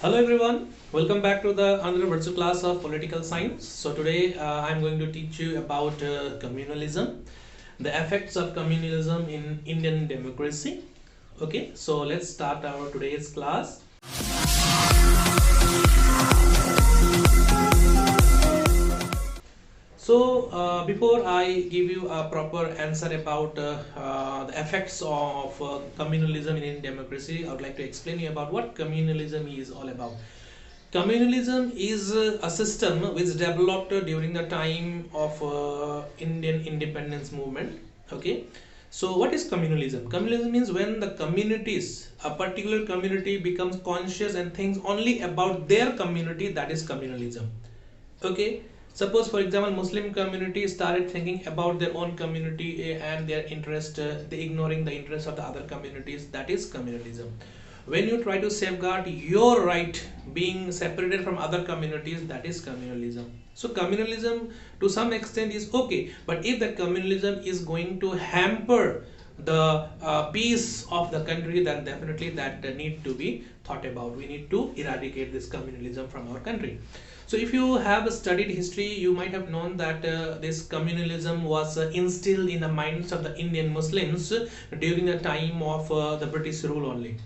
Hello everyone, welcome back to the another virtual class of political science. So today I'm going to teach you about communalism, the effects of communalism in Indian democracy. Okay, so let's start our today's class. So before I give you a proper answer about the effects of communalism in Indian democracy, I would like to explain you about what communalism is all about. Communalism is a system which developed during the time of Indian independence movement. Okay, so what is communalism? Communalism means when the communities, a particular community becomes conscious and thinks only about their community, that is communalism. Okay, suppose for example Muslim community started thinking about their own community and their interest, they ignoring the interest of the other communities, that is communalism. When you try to safeguard your right being separated from other communities, that is communalism. So communalism to some extent is okay, but if that communalism is going to hamper the peace of the country, then definitely that need to be thought about. We need to eradicate this communalism from our country. So if you have studied history, you might have known that this communalism was instilled in the minds of the Indian Muslims during the time of the British rule only.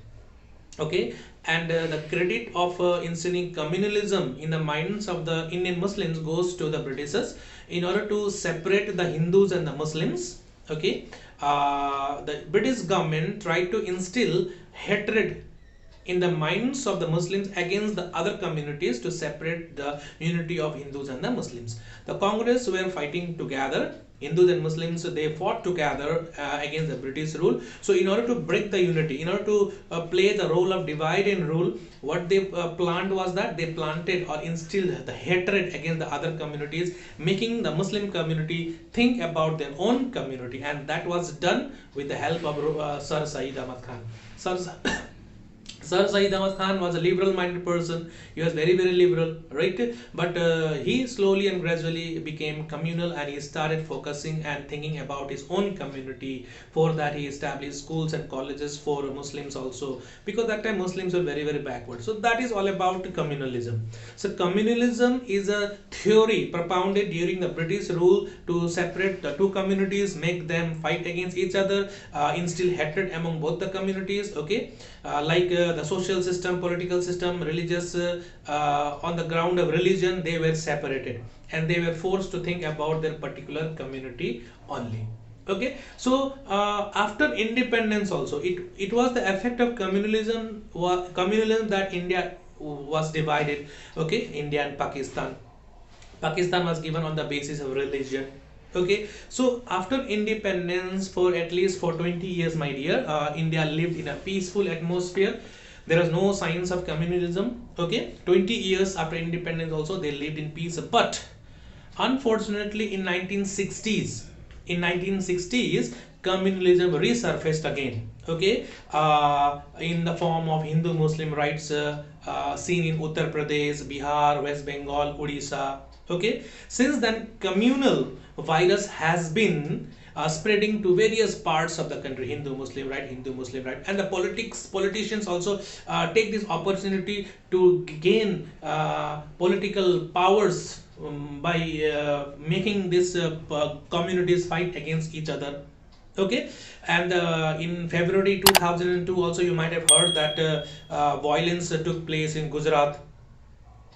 Okay, and the credit of instilling communalism in the minds of the Indian Muslims goes to the Britishers in order to separate the Hindus and the Muslims. Okay, the British government tried to instill hatred in the minds of the Muslims against the other communities to separate the unity of Hindus and the Muslims. The Congress were fighting together. Hindus and Muslims, they fought together against the British rule. So in order to break the unity, in order to play the role of divide and rule, what they planned was that they planted or instilled the hatred against the other communities, making the Muslim community think about their own community, and that was done with the help of Sir Syed Ahmad Khan. Sir Syed Ahmad Khan was a liberal-minded person. He was very, very liberal, right? But he slowly and gradually became communal, and he started focusing and thinking about his own community. For that, he established schools and colleges for Muslims also, because that time Muslims were very, very backward. So that is all about communalism. So communalism is a theory propounded during the British rule to separate the two communities, make them fight against each other, instill hatred among both the communities. Okay, like the social system, political system, religious, on the ground of religion, they were separated and they were forced to think about their particular community only. Okay, so after independence also, it was the effect of communalism that India was divided. Okay, India and Pakistan was given on the basis of religion. Okay, so after independence, for at least for 20 years, my dear, India lived in a peaceful atmosphere. There was no signs of communalism. Okay, 20 years after independence also they lived in peace. But unfortunately in 1960s communalism resurfaced again. Okay, in the form of Hindu Muslim rights, seen in Uttar Pradesh, Bihar, West Bengal, Odisha. Okay, since then communal virus has been spreading to various parts of the country. Hindu Muslim right, and the politicians also take this opportunity to gain political powers by making these communities fight against each other. Okay, and in February 2002 also you might have heard that violence took place in Gujarat.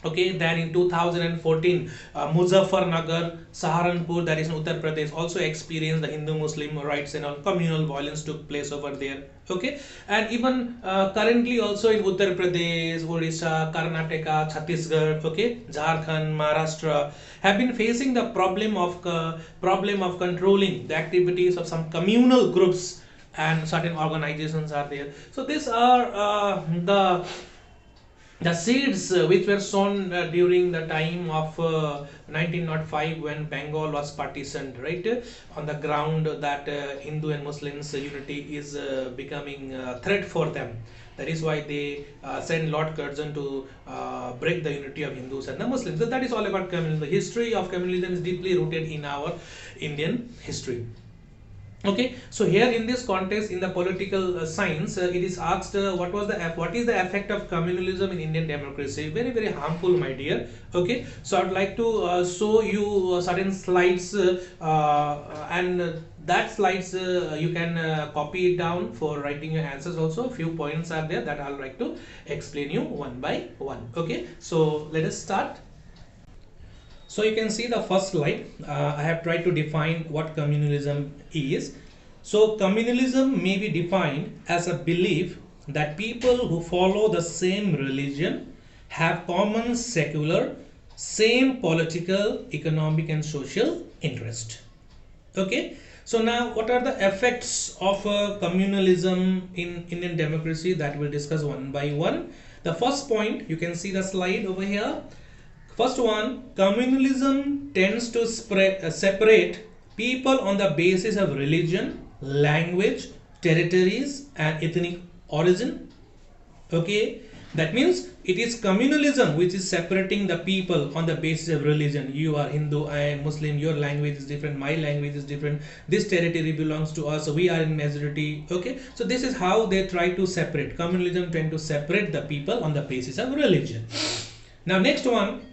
Okay, then in 2014 Muzaffarnagar, Saharanpur, that is in Uttar Pradesh, also experienced the Hindu Muslim rights and all communal violence took place over there. Okay, and even currently also in Uttar Pradesh, Odisha, Karnataka, Chhattisgarh, okay, Jharkhand, Maharashtra have been facing the problem of controlling the activities of some communal groups, and certain organizations are there. So these are the seeds which were sown during the time of 1905 when Bengal was partitioned, right, on the ground that Hindu and Muslims unity is becoming a threat for them. That is why they sent Lord Curzon to break the unity of Hindus and the Muslims. So that is all about communalism. The history of communalism is deeply rooted in our Indian history. Okay, so here in this context, in the political science, it is asked what is the effect of communalism in Indian democracy? Very very harmful, my dear. Okay, so I'd like to show you certain slides, and that slides you can copy it down for writing your answers. Also, a few points are there that I'll like to explain you one by one. Okay, so let us start. So you can see the first slide. I have tried to define what communalism is. So communalism may be defined as a belief that people who follow the same religion have common secular, same political, economic and social interest. Okay, so now what are the effects of communalism in Indian democracy, that we'll discuss one by one. The first point, you can see the slide over here. First one, communalism tends to separate people on the basis of religion, language, territories, and ethnic origin. Okay, that means it is communalism which is separating the people on the basis of religion. You are Hindu, I am Muslim, your language is different, my language is different, this territory belongs to us, we are in majority. Okay, so this is how they try to separate. Communalism tend to separate the people on the basis of religion. Now next one,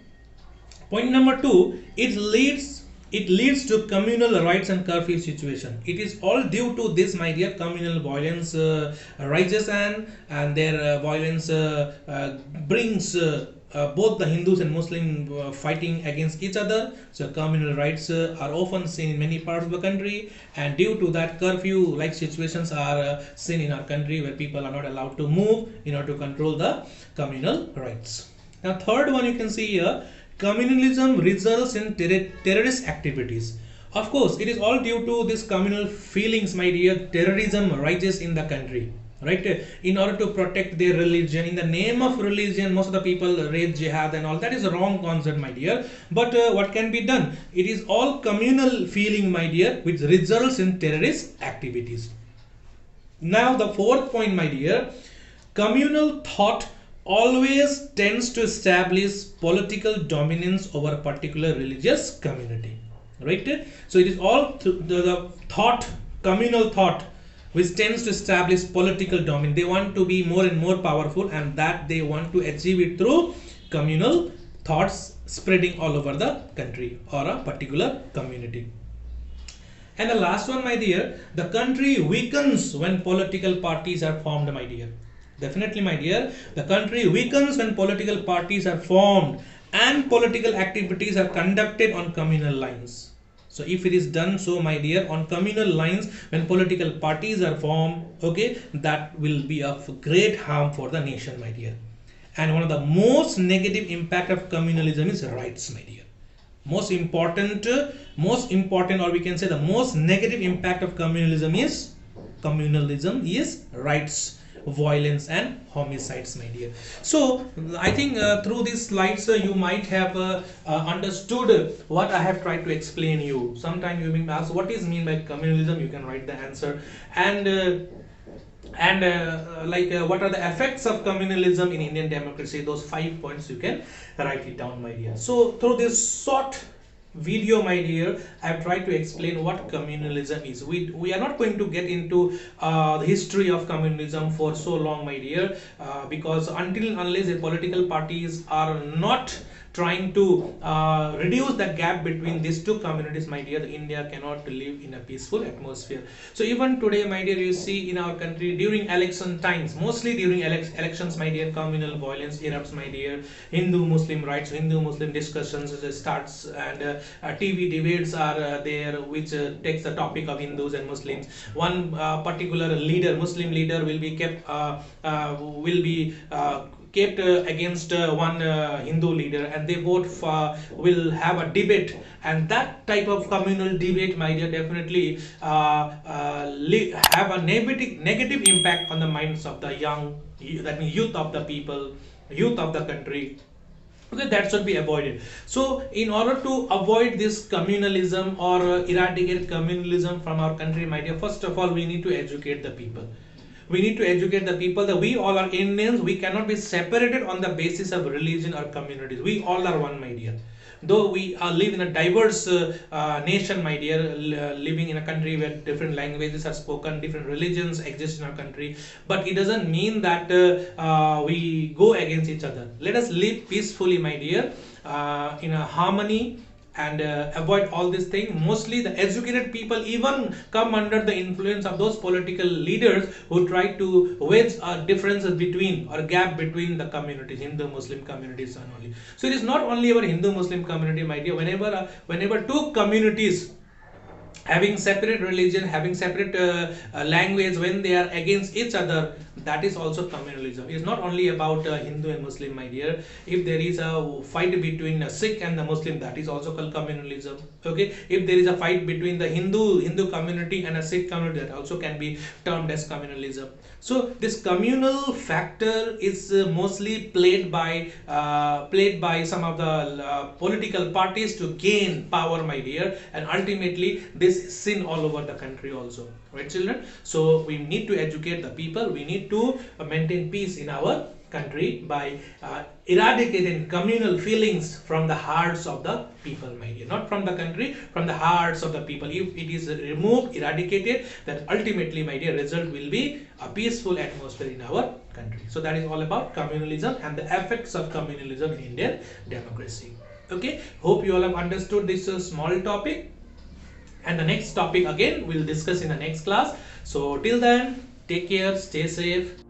point number 2, it leads to communal rights and curfew situation. It is all due to this, my dear. Communal violence rises, and their violence brings both the Hindus and Muslim fighting against each other. So communal rights are often seen in many parts of the country, and due to that, curfew like situations are seen in our country, where people are not allowed to move in order to control the communal rights. Now third one, you can see here, communalism results in terrorist activities. Of course, it is all due to this communal feelings, my dear. Terrorism rises in the country, right? In order to protect their religion, in the name of religion, most of the people raise jihad and all. That is a wrong concept, my dear. But what can be done? It is all communal feeling, my dear, which results in terrorist activities. Now the fourth point, my dear, communal thought always tends to establish political dominance over a particular religious community, right? So it is all the thought, communal thought, which tends to establish political dominance. They want to be more and more powerful, and that they want to achieve it through communal thoughts spreading all over the country or a particular community. And the last one, my dear, the country weakens when political parties are formed, my dear. Definitely, my dear, the country weakens when political parties are formed and political activities are conducted on communal lines. So if it is done so, my dear, on communal lines, when political parties are formed, okay, that will be of great harm for the nation, my dear. And one of the most negative impact of communalism is rights, my dear. Most important, or we can say the most negative impact of communalism is rights, violence and homicides, my dear. So I think through these slides you might have understood what I have tried to explain you. Sometime you may ask what is mean by communalism. You can write the answer, and what are the effects of communalism in Indian democracy. Those 5 points you can write it down, my dear. So through this short video, my dear, I have tried to explain what communalism is. We are not going to get into the history of communalism for so long, my dear, because until and unless the political parties are not trying to reduce the gap between these two communities, my dear, India cannot live in a peaceful atmosphere. So even today, my dear, you see in our country during election times, mostly during elections, my dear, communal violence erupts, my dear. Hindu-Muslim rights, Hindu-Muslim discussions starts, and TV debates are there, which takes the topic of Hindus and Muslims. One particular leader, Muslim leader, will be kept against one Hindu leader, and they both will have a debate, and that type of communal debate, my dear, definitely have a negative impact on the minds of the young, that means youth of the people, youth of the country. Okay, that should be avoided. So in order to avoid this communalism or eradicate communalism from our country, my dear, first of all we need to educate the people. We need to educate the people that we all are Indians. We cannot be separated on the basis of religion or communities. We all are one, my dear. Though we live in a diverse nation, my dear, living in a country where different languages are spoken, different religions exist in our country, but it doesn't mean that we go against each other. Let us live peacefully, my dear, in a harmony, and avoid all these things. Mostly the educated people even come under the influence of those political leaders who try to wedge a difference between or gap between the communities, Hindu Muslim communities and only. So it is not only our Hindu Muslim community, my dear. Whenever two communities having separate religion, having separate language, when they are against each other, that is also communalism. It's not only about Hindu and Muslim, my dear. If there is a fight between a Sikh and the Muslim, that is also called communalism. Okay, if there is a fight between the Hindu community and a Sikh community, that also can be termed as communalism. So this communal factor is mostly played by some of the political parties to gain power, my dear, and ultimately this is seen all over the country also, right, children? So we need to educate the people. We need to maintain peace in our country by eradicating communal feelings from the hearts of the people, my dear. Not from the country, from the hearts of the people. If it is removed, eradicated, then ultimately, my dear, result will be a peaceful atmosphere in our country. So that is all about communalism and the effects of communalism in Indian democracy. Okay, hope you all have understood this small topic, and the next topic again we'll discuss in the next class. So till then, take care, stay safe.